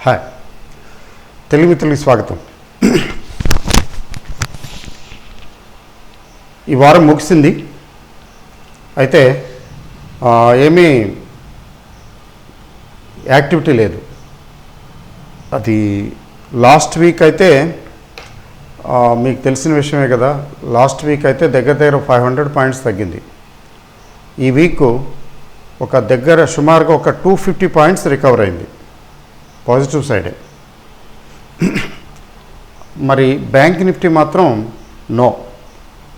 Hi, Telugu మిత్రులకి స్వాగతం. ఈ వారం ముగిసింది. అయితే ఏమీ యాక్టివిటీ లేదు. అది లాస్ట్ వీక్ అయితే మీకు తెలిసిన విషయమే కదా. లాస్ట్ వీక్ అయితే దగ్గర 500 పాయింట్స్ తగ్గింది. ఈ వీక్ ఒక సుమారుగా ఒక 250 పాయింట్స్ రికవర్ అయింది, పాజిటివ్ సైడే. మరి బ్యాంక్ నిఫ్టీ మాత్రం no,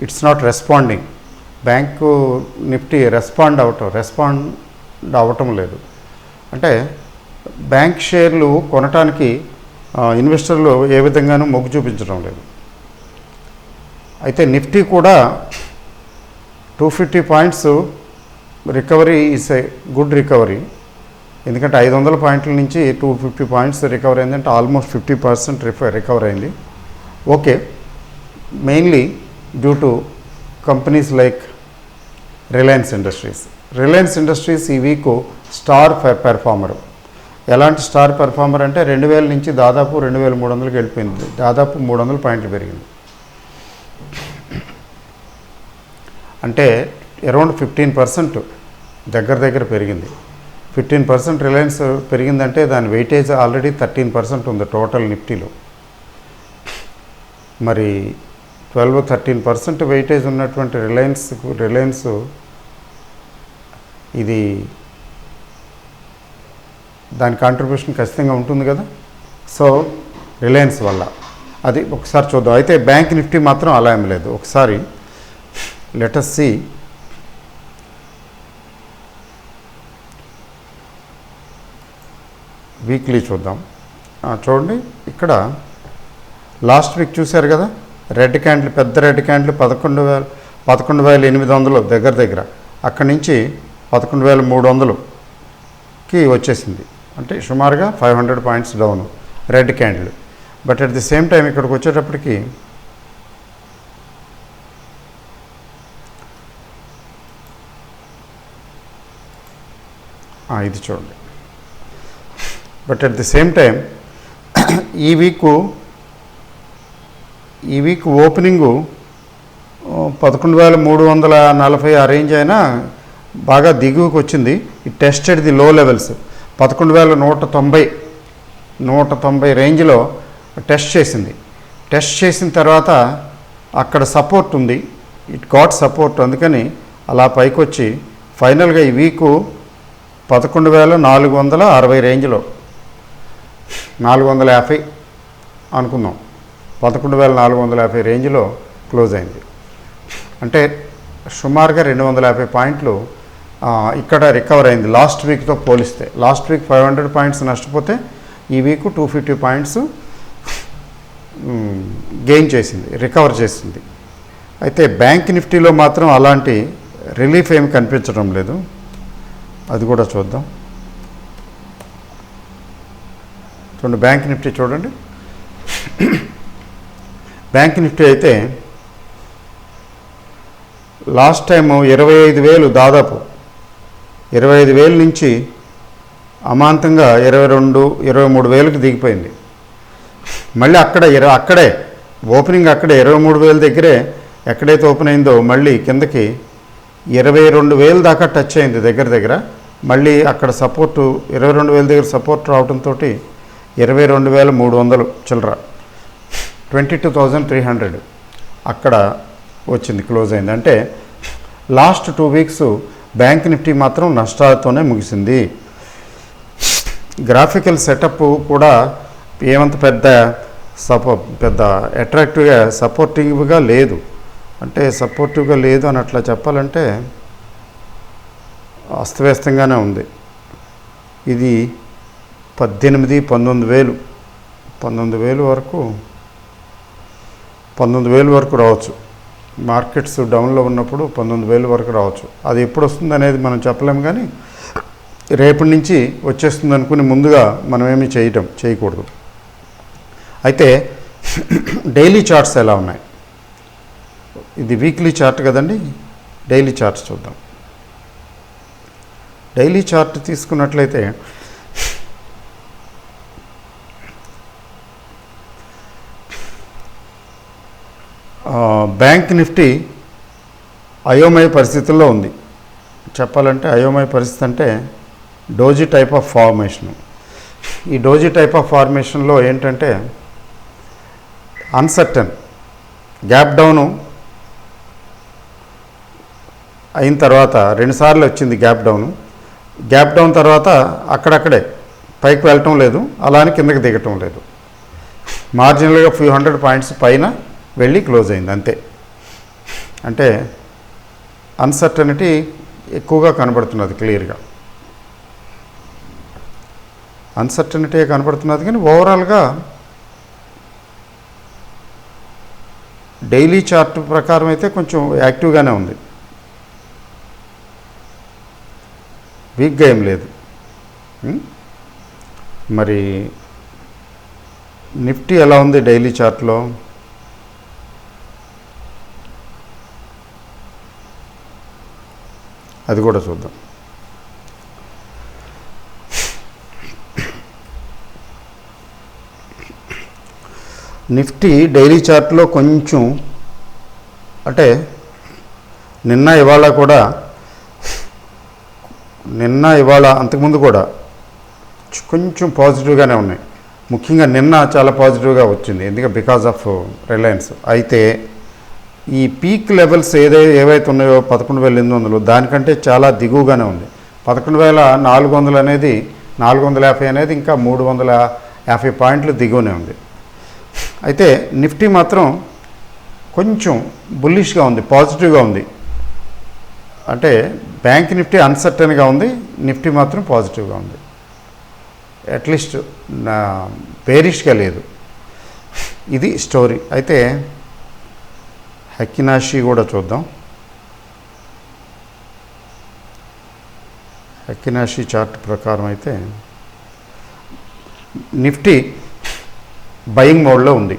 it's not responding. Bank Nifty respond అవ్వటం లేదు. అంటే బ్యాంక్ షేర్లు కొనటానికి ఇన్వెస్టర్లు ఏ విధంగానూ మొగ్గు చూపించడం లేదు. అయితే నిఫ్టీ కూడా 250 points recovery is a good recovery. ఎందుకంటే 500 పాయింట్ల నుంచి 250 పాయింట్స్ రికవర్ అయిందంటే ఆల్మోస్ట్ 50% రికవర్ అయింది. Okay, mainly due to companies like Reliance industries ఈ వీక్ స్టార్ పెర్ఫార్మర్. ఎలాంటి స్టార్ పెర్ఫార్మర్ అంటే 2000 నుంచి దాదాపు 2300కి వెళ్ళిపోయింది. దాదాపు 300 పాయింట్లు పెరిగింది. అంటే అరౌండ్ 15% దగ్గర పెరిగింది. 15% రిలయన్స్ పెరిగిందంటే దాని వెయిటేజ్ ఆల్రెడీ 13% ఉంది టోటల్ నిఫ్టీలో. మరి 12-13% వెయిటేజ్ ఉన్నటువంటి రిలయన్స్ ఇది దాని కాంట్రిబ్యూషన్ ఖచ్చితంగా ఉంటుంది కదా. సో రిలయన్స్ వల్ల అది ఒకసారి చూద్దాం. అయితే బ్యాంక్ నిఫ్టీ మాత్రం అలా ఏం లేదు. ఒకసారి లెట్ us see వీక్లీ చూద్దాం. చూడండి, ఇక్కడ లాస్ట్ వీక్ చూశారు కదా, రెడ్ క్యాండిల్, పెద్ద రెడ్ క్యాండిల్ 11,800 దగ్గర అక్కడి నుంచి 11,300కి వచ్చేసింది. అంటే సుమారుగా 500 points down red candle. But at the same time ఇక్కడికి వచ్చేటప్పటికి ఇది చూడండి. But at the same time ఈ వీక్ ఓపెనింగు 11,340 ఆ రేంజ్ అయినా బాగా దిగువకి వచ్చింది. ఇట్ టెస్టెడ్ ది లో లెవెల్స్. 11,190 రేంజ్లో టెస్ట్ చేసింది. టెస్ట్ చేసిన తర్వాత అక్కడ సపోర్ట్ ఉంది, ఇట్ గాట్ సపోర్ట్. అందుకని అలా పైకి వచ్చి ఫైనల్గా ఈ వీకు 11,460 రేంజ్లో, 450 అనుకుందాం, 11,450 రేంజ్లో క్లోజ్ అయింది. అంటే సుమారుగా 250 పాయింట్లు ఇక్కడ రికవర్ అయింది లాస్ట్ వీక్తో పోలిస్తే. లాస్ట్ వీక్ 500 పాయింట్స్ నష్టపోతే ఈ వీక్ 250 పాయింట్స్ గెయిన్ చేసింది, రికవర్ చేసింది. అయితే బ్యాంక్ నిఫ్టీలో మాత్రం అలాంటి రిలీఫ్ ఏమి కనిపించడం లేదు. అది కూడా చూద్దాం. చూడండి, బ్యాంక్ నిఫ్టీ చూడండి. బ్యాంక్ నిఫ్టీ అయితే లాస్ట్ టైం 25,000, దాదాపు 25,000 నుంచి అమాంతంగా 22,000-23,000కి దిగిపోయింది. మళ్ళీ అక్కడే ఓపెనింగ్, అక్కడే 23,000 దగ్గరే ఎక్కడైతే ఓపెన్ అయిందో మళ్ళీ కిందకి 22,000 దాకా టచ్ అయింది దగ్గర. మళ్ళీ అక్కడ సపోర్టు 22,000 దగ్గర సపోర్ట్ రావడంతో 22,300 చిల్లర, 22,300 అక్కడ వచ్చింది, క్లోజ్ అయింది. అంటే లాస్ట్ 2 వీక్స్ బ్యాంక్ నిఫ్టీ మాత్రం నష్టాలతోనే ముగిసింది. గ్రాఫికల్ సెటప్ కూడా ఏమంత పెద్ద అట్రాక్టివ్గా సపోర్టివ్గా లేదు. అంటే సపోర్టివ్గా లేదు అని అట్లా చెప్పాలంటే అస్తవ్యస్తంగానే ఉంది. ఇది 19,000 వరకు రావచ్చు. మార్కెట్స్ డౌన్లో ఉన్నప్పుడు 19,000 వరకు రావచ్చు. అది ఎప్పుడు వస్తుంది అనేది మనం చెప్పలేము, కానీ రేపటి నుంచి వచ్చేస్తుంది అనుకుని ముందుగా మనం ఏమీ చేయకూడదు. అయితే డైలీ చార్ట్స్ ఎలా ఉన్నాయి? ఇది వీక్లీ చార్ట్ కదండి, డైలీ చార్ట్స్ చూద్దాం. డైలీ చార్ట్ తీసుకున్నట్లయితే బ్యాంక్ నిఫ్టీ అయోమయ పరిస్థితుల్లో ఉంది. చెప్పాలంటే అయోమయ పరిస్థితి అంటే డోజీ టైప్ ఆఫ్ ఫార్మేషన్. ఈ డోజీ టైప్ ఆఫ్ ఫార్మేషన్లో ఏంటంటే అన్సర్టన్ గ్యాప్ డౌను అయిన తర్వాత 2 సార్లు వచ్చింది గ్యాప్ డౌన్ తర్వాత అక్కడక్కడే పైకి వెళ్ళటం లేదు, అలా అని కిందకి దిగటం లేదు. మార్జినల్గా ఫ్యూ 100 పాయింట్స్ పైన వెళ్ళి క్లోజ్ అయింది అంతే. అంటే అన్సర్టనిటీ ఎక్కువగా కనబడుతున్నది, క్లియర్గా అన్సర్టనిటీ కనబడుతున్నది. కానీ ఓవరాల్గా డైలీ చార్ట్ ప్రకారం అయితే కొంచెం యాక్టివ్గానే ఉంది, వీక్గా ఏం లేదు. మరి నిఫ్టీ ఎలా ఉంది డైలీ చార్ట్లో? అది కూడా చూద్దాం. నిఫ్టీ డైలీ చార్ట్లో కొంచెం అంటే నిన్న ఇవాళ అంతకుముందు కూడా కొంచెం పాజిటివ్గానే ఉన్నాయి. ముఖ్యంగా నిన్న చాలా పాజిటివ్గా వచ్చింది, ఎందుకంటే బికాజ్ ఆఫ్ రిలయన్స్. అయితే ఈ పీక్ లెవెల్స్ ఏవైతే ఉన్నాయో 11,800 దానికంటే చాలా దిగువగానే ఉంది. 11,400 అనేది 450 అనేది ఇంకా 350 పాయింట్లు దిగువనే ఉంది. అయితే నిఫ్టీ మాత్రం కొంచెం బుల్లిష్గా ఉంది, పాజిటివ్గా ఉంది. అంటే బ్యాంక్ నిఫ్టీ అన్సర్టన్గా ఉంది, నిఫ్టీ మాత్రం పాజిటివ్గా ఉంది. అట్లీస్ట్ బేరిష్గా లేదు. ఇది స్టోరీ. అయితే హెక్కినాషి కూడా చూద్దాం. హెక్కినాషి చార్ట్ ప్రకారం అయితే నిఫ్టీ బయింగ్ మోడ్లో ఉంది.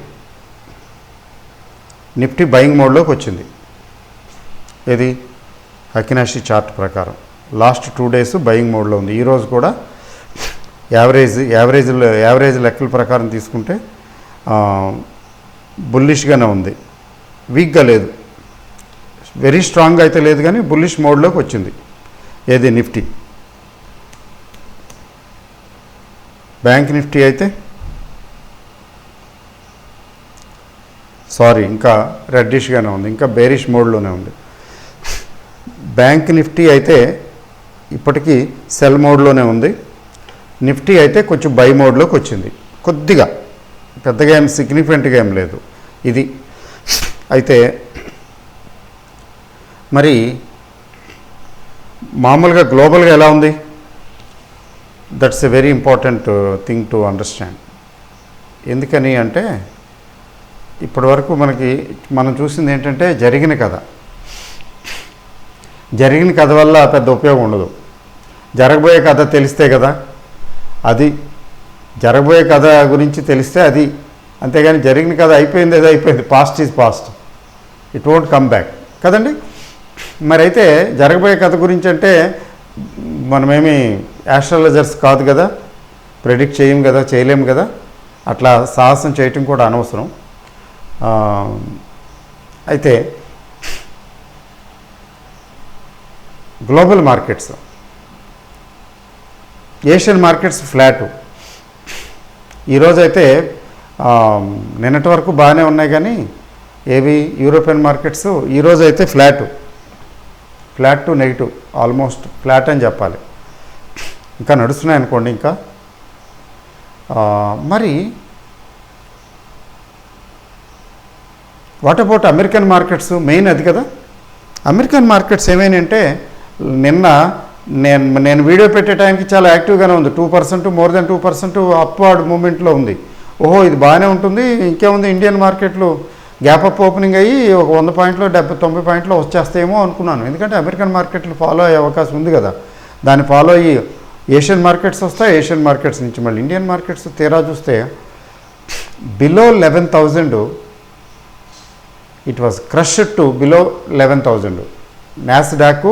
నిఫ్టీ బయింగ్ మోడ్లోకి వచ్చింది. ఇది హెక్కినాషి చార్ట్ ప్రకారం లాస్ట్ 2 డేస్ బయింగ్ మోడ్లో ఉంది. ఈరోజు కూడా యావరేజ్ లెక్కల ప్రకారం తీసుకుంటే బుల్లిష్గానే ఉంది, వీక్గా లేదు. వెరీ స్ట్రాంగ్గా అయితే లేదు, కానీ బుల్లిష్ మోడ్లోకి వచ్చింది. ఏది నిఫ్టీ. బ్యాంక్ నిఫ్టీ అయితే ఇంకా రెడ్డిష్గానే ఉంది, ఇంకా బేరిష్ మోడ్లోనే ఉంది. బ్యాంక్ నిఫ్టీ అయితే ఇప్పటికీ సెల్ మోడ్లోనే ఉంది. నిఫ్టీ అయితే కొంచెం బై మోడ్లోకి వచ్చింది, కొద్దిగా, పెద్దగా ఏం సిగ్నిఫికెంట్గా ఏం లేదు ఇది. అయితే మరి మామూలుగా గ్లోబల్గా ఎలా ఉంది? That's a very important thing to understand. ఎందుకని అంటే ఇప్పటి వరకు మనం చూసింది ఏంటంటే జరిగిన కథ వల్ల పెద్ద ఉపయోగం ఉండదు. జరగబోయే కథ తెలిస్తే కదా, అది జరగబోయే కథ గురించి తెలిస్తే అది, అంతేగాని జరిగిన కథ అయిపోయింది, అది అయిపోయింది, past is past, it won't come back కదండి. మరి అయితే జరగబోయే కథ గురించి అంటే మనమేమి యాస్ట్రాలజర్స్ కాదు కదా, ప్రెడిక్ట్ చేయలేము కదా, అట్లా సాహసం చేయటం కూడా అనవసరం. అయితే global markets, Asian markets flat. ఈరోజైతే నిన్నటి వరకు బాగానే ఉన్నాయి, కానీ యూరోపియన్ మార్కెట్స్ ఈరోజు అయితే flat to negative, almost flat అని చెప్పాలి. ఇంకా నడుస్తున్నాయి అనుకోండి. ఇంకా మరి what about American markets? Main అది కదా. అమెరికన్ మార్కెట్స్ ఏమైనాయంటే నిన్న నేను వీడియో పెట్టే టైంకి చాలా యాక్టివ్గానే ఉంది, 2%, మోర్ దెన్ 2% అప్వర్డ్ మూమెంట్లో ఉంది. ఓహో, ఇది బాగానే ఉంటుంది, ఇంకేముంది, ఇండియన్ మార్కెట్లు గ్యాప్ అప్ ఓపెనింగ్ అయ్యి ఒక 100 పాయింట్లు 70-90 పాయింట్లు వచ్చేస్తాయేమో అనుకున్నాను. ఎందుకంటే అమెరికన్ మార్కెట్లు ఫాలో అయ్యే అవకాశం ఉంది కదా, దాన్ని ఫాలో అయ్యి ఏషియన్ మార్కెట్స్ వస్తాయి. ఏషియన్ మార్కెట్స్ నుంచి మళ్ళీ ఇండియన్ మార్కెట్స్ తీరా చూస్తే below 11,000, it was crushed to below 11,000. Nasdaq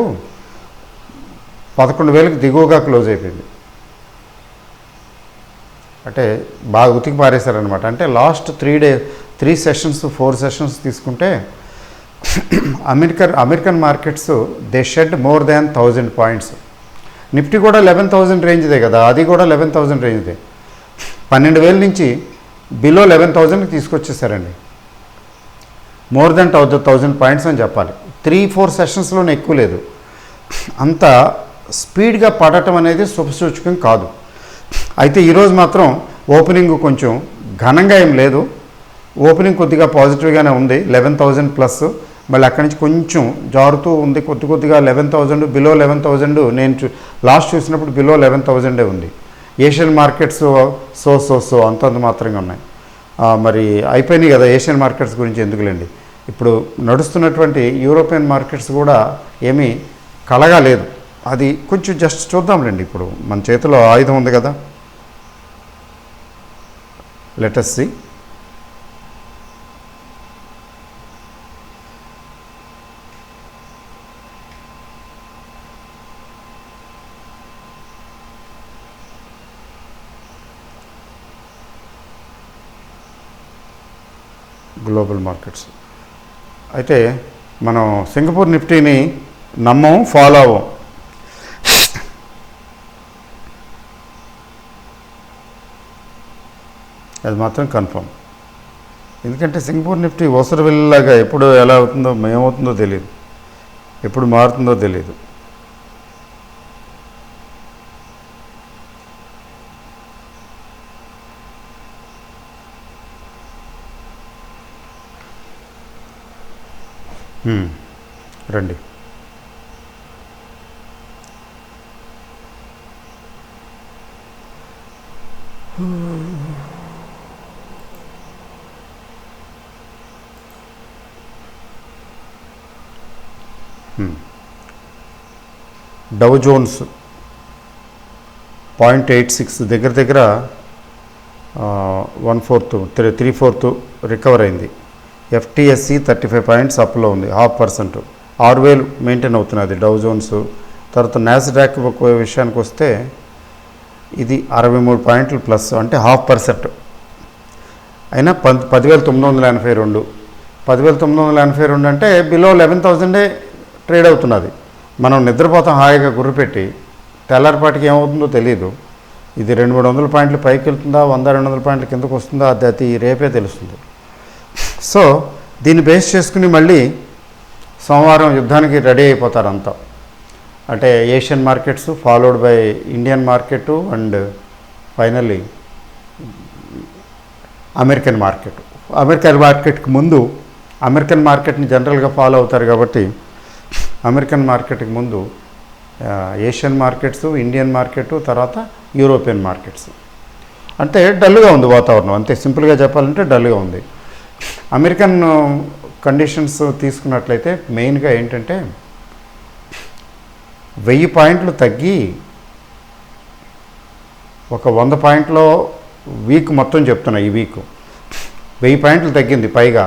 11,000కి దిగువగా క్లోజ్ అయిపోయింది. అంటే బాగా ఉతికి పారేశారనమాట. అంటే లాస్ట్ 3 సెషన్స్ 4 సెషన్స్ తీసుకుంటే American markets they shed more than 1000 points. Nifty కూడా 11,000 రేంజ్దే కదా, అది కూడా 11,000 రేంజ్దే. 12,000 నుంచి బిలో 11,000కి తీసుకొచ్చేసారండి. మోర్ దెన్ 1000 పాయింట్స్ అని చెప్పాలి. 3-4 సెషన్స్లోనే ఎక్కువ లేదు. అంత స్పీడ్గా పడటం అనేది శుభసూచకం కాదు. అయితే ఈరోజు మాత్రం ఓపెనింగ్ కొంచెం ఘనంగా ఏం లేదు. ఓపెనింగ్ కొద్దిగా పాజిటివ్గానే ఉంది, 11,000 ప్లస్. మళ్ళీ అక్కడి నుంచి కొంచెం జారుతూ ఉంది, కొద్దిగా 11,000 బిలో 11,000. నేను లాస్ట్ చూసినప్పుడు బిలో 11,000 ఉంది. ఏషియన్ మార్కెట్స్ సో అంతంత మాత్రంగా ఉన్నాయి. మరి అయిపోయినాయి కదా ఏషియన్ మార్కెట్స్ గురించి ఎందుకులేండి. ఇప్పుడు నడుస్తున్నటువంటి యూరోపియన్ మార్కెట్స్ కూడా ఏమీ కలగా లేదు. అది కొంచెం జస్ట్ చూద్దాంలేండి. ఇప్పుడు మన చేతిలో ఆయుధం ఉంది కదా, let us see. Global markets అయితే మనం సింగపూర్ నిఫ్టీని నమ్మం, ఫాలో అవ్వం. అది మాత్రం కన్ఫర్మ్. ఎందుకంటే సింగపూర్ నిఫ్టీ ఓసర వెళ్ళలాగా ఎప్పుడు ఎలా అవుతుందో ఏమవుతుందో తెలియదు, ఎప్పుడు మారుతుందో తెలియదు. రండి. డౌ జోన్స్ 0.86 దగ్గర 3/4 రికవర్ అయింది. FTSE 35 పాయింట్స్ అప్లో ఉంది, 0.5%. 6,000 మెయింటైన్ అవుతున్నది డౌ జోన్స్. తర్వాత నాస్డాక్ విషయానికి వస్తే ఇది 63 పాయింట్లు ప్లస్, అంటే 0.5%. అయినా 10,982. 10,982 అంటే బిలో 11,000 ట్రేడ్ అవుతున్నది. మనం నిద్రపోతాం హాయిగా గుర్రుపెట్టి, తెల్లారిపాటికి ఏమవుతుందో తెలియదు. ఇది 200-300 పాయింట్లు పైకి వెళ్తుందా, 100-200 పాయింట్ల కిందకు వస్తుందా, అది రేపే తెలుస్తుంది. సో దీన్ని బేస్ చేసుకుని మళ్ళీ సోమవారం యుద్ధానికి రెడీ అయిపోతారు అంతా. అంటే Asian markets followed by Indian market and finally American market. American మార్కెట్కి ముందు అమెరికన్ మార్కెట్ని జనరల్గా ఫాలో అవుతారు కాబట్టి అమెరికన్ మార్కెట్కి ముందు ఏషియన్ మార్కెట్స్, ఇండియన్ మార్కెట్, తర్వాత యూరోపియన్ మార్కెట్స్. అంటే డల్గా ఉంది వాతావరణం, అంతే సింపుల్గా చెప్పాలంటే డల్గా ఉంది. అమెరికన్ కండిషన్స్ తీసుకున్నట్లయితే మెయిన్గా ఏంటంటే 1000 పాయింట్లు తగ్గి ఒక 100 పాయింట్లో వీక్ మొత్తం చెప్తున్నా. ఈ వీక్ 1000 పాయింట్లు తగ్గింది, పైగా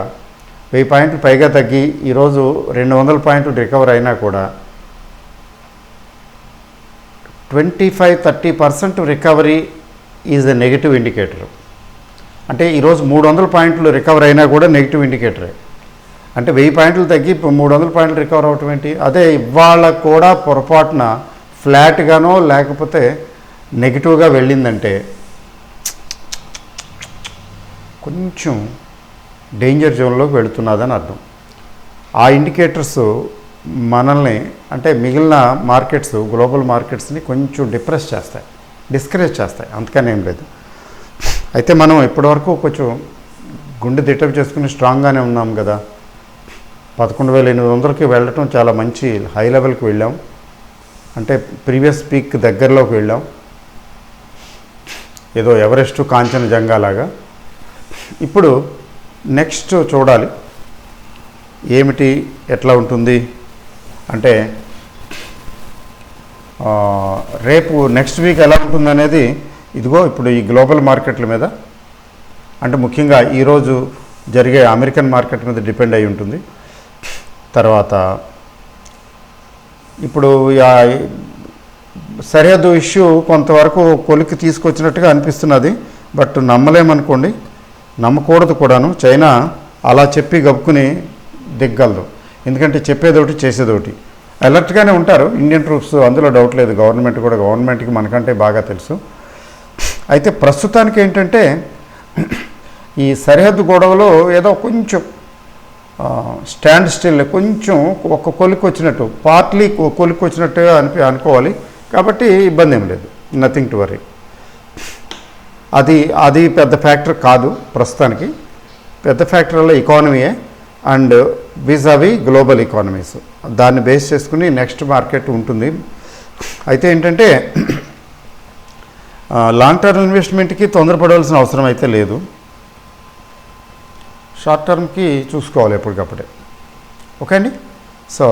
1000 పాయింట్లు పైగా తగ్గి ఈరోజు 200 పాయింట్లు రికవర్ అయినా కూడా 25-30% recovery is a negative indicator. అంటే ఈరోజు 300 పాయింట్లు రికవర్ అయినా కూడా నెగిటివ్ ఇండికేటరే. అంటే 1000 పాయింట్లు తగ్గి 300 పాయింట్లు రికవర్ అవటం ఏంటి? అదే ఇవాళ కూడా పొరపాటున ఫ్లాట్గానో లేకపోతే నెగిటివ్గా వెళ్ళిందంటే కొంచెం డేంజర్ జోన్లోకి వెళుతున్నదని అర్థం. ఆ ఇండికేటర్స్ మనల్ని, అంటే మిగిలిన మార్కెట్స్, గ్లోబల్ మార్కెట్స్ని కొంచెం డిస్కరేజ్ చేస్తాయి. అంతకని ఏం లేదు. అయితే మనం ఇప్పటివరకు కొంచెం గుండె దిట్టపు చేసుకుని స్ట్రాంగ్గానే ఉన్నాం కదా. 11,800కి వెళ్ళటం చాలా మంచి హై లెవెల్కి వెళ్ళాం. అంటే ప్రీవియస్ పీక్ దగ్గరలోకి వెళ్ళాం, ఏదో ఎవరెస్ట్ కాంచనజంగా లాగా. ఇప్పుడు నెక్స్ట్ చూడాలి ఏమిటి, ఎట్లా ఉంటుంది అంటే రేపు నెక్స్ట్ వీక్ ఎలా ఉంటుందనేది ఇదిగో ఇప్పుడు ఈ గ్లోబల్ మార్కెట్ల మీద, అంటే ముఖ్యంగా ఈరోజు జరిగే అమెరికన్ మార్కెట్ మీద డిపెండ్ అయి ఉంటుంది. తర్వాత ఇప్పుడు సరిహద్దు ఇష్యూ కొంతవరకు కొలిక్కి తీసుకొచ్చినట్టుగా అనిపిస్తున్నది, బట్ నమ్మలేమనుకోండి. నమ్మకూడదు కూడాను. చైనా అలా చెప్పి గబుకుని దిగ్గలదు, ఎందుకంటే చెప్పేదోటి చేసేదోటి. అలర్ట్గానే ఉంటారు ఇండియన్ ట్రూప్స్, అందులో డౌట్ లేదు. గవర్నమెంట్ కూడా, గవర్నమెంట్కి మనకంటే బాగా తెలుసు. అయితే ప్రస్తుతానికి ఏంటంటే ఈ సరిహద్దు గొడవలో ఏదో కొంచెం స్టాండ్ స్టిల్, కొంచెం ఒక కొలికి వచ్చినట్టు, పార్ట్లీ కొలికి వచ్చినట్టుగా అనుకోవాలి. కాబట్టి ఇబ్బంది ఏం లేదు, నథింగ్ టు వరీ. అది పెద్ద ఫ్యాక్టర్ కాదు ప్రస్తుతానికి. పెద్ద ఫ్యాక్టర్ వల్ల ఎకానమీయే అండ్ విజావి గ్లోబల్ ఎకానమీస్, దాన్ని బేస్ చేసుకుని నెక్స్ట్ మార్కెట్ ఉంటుంది. అయితే ఏంటంటే లాంగ్ టర్మ్ ఇన్వెస్ట్మెంట్కి తొందరపడవలసిన అవసరం అయితే లేదు. షార్ట్ టర్మ్కి చూసుకోవాలి ఎప్పటికప్పుడే. ఓకే అండి. సో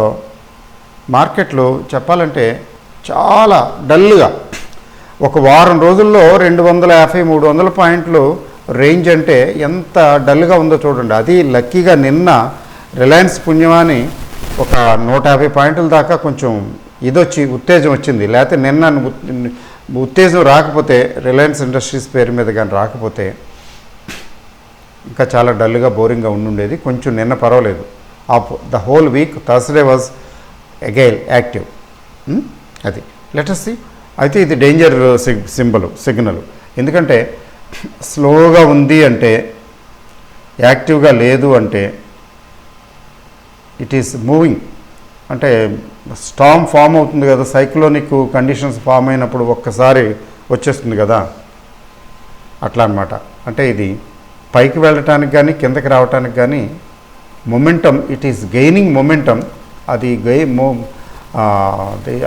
మార్కెట్లు చెప్పాలంటే చాలా డల్గా, ఒక వారం రోజుల్లో 250-300 పాయింట్లు రేంజ్ అంటే ఎంత డల్గా ఉందో చూడండి. అది లక్కీగా నిన్న రిలయన్స్ పుణ్యమాని ఒక 150 పాయింట్ల దాకా కొంచెం ఇదొచ్చి ఉత్తేజం వచ్చింది. లేకపోతే నిన్న ఉత్తేజం రాకపోతే, రిలయన్స్ ఇండస్ట్రీస్ పేరు మీద కానీ రాకపోతే ఇంకా చాలా డల్గా బోరింగ్గా ఉండుండేది. కొంచెం నిన్న పర్వాలేదు. The whole week Thursday was again active. అది లెటస్ సీ. అయితే ఇది డేంజర్ సిగ్నల్. ఎందుకంటే స్లోగా ఉంది అంటే, యాక్టివ్గా లేదు అంటే, ఇట్ ఈస్ మూవింగ్. అంటే స్టార్మ్ ఫామ్ అవుతుంది కదా, సైక్లోనిక్ కండిషన్స్ ఫామ్ అయినప్పుడు ఒక్కసారి వచ్చేస్తుంది కదా, అట్లా అనమాట. అంటే ఇది పైకి వెళ్ళటానికి కానీ కిందకి రావటానికి కానీ momentum, it is gaining momentum. అది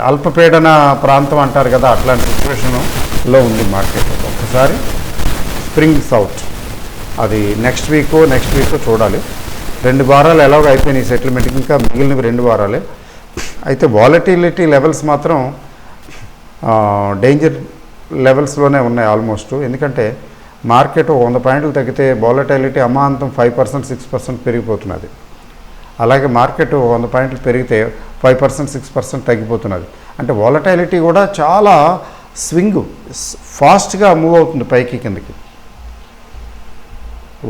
అల్పపీడన ప్రాంతం అంటారు కదా, అట్లాంటి సిచ్యువేషన్లో ఉంది మార్కెట్. ఒక్కసారి స్ప్రింగ్ సౌత్, అది నెక్స్ట్ వీక్ చూడాలి. 2 వారాలు ఎలాగో అయిపోయినాయి సెటిల్మెంట్కి, ఇంకా మిగిలినవి 2 వారాలే. అయితే వాలటిలిటీ లెవెల్స్ మాత్రం డేంజర్ లెవెల్స్లోనే ఉన్నాయి ఆల్మోస్ట్. ఎందుకంటే మార్కెట్ 100 పాయింట్లు తగ్గితే వాలటిలిటీ అమాంతం 5%, 6% పెరిగిపోతున్నది. అలాగే మార్కెట్ 100 పాయింట్లు పెరిగితే 5%, 6% తగ్గిపోతున్నది. అంటే వాలటిలిటీ కూడా చాలా స్వింగ్, ఫాస్ట్గా మూవ్ అవుతుంది పైకి కిందకి.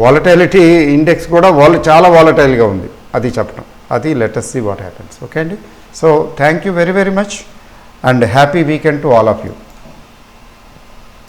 వాలటిలిటీ ఇండెక్స్ కూడా చాలా వాలటైల్గా ఉంది, అది చెప్పడం. అది let us see what happens. Okay అండి. So thank you very very much and happy weekend to all of you.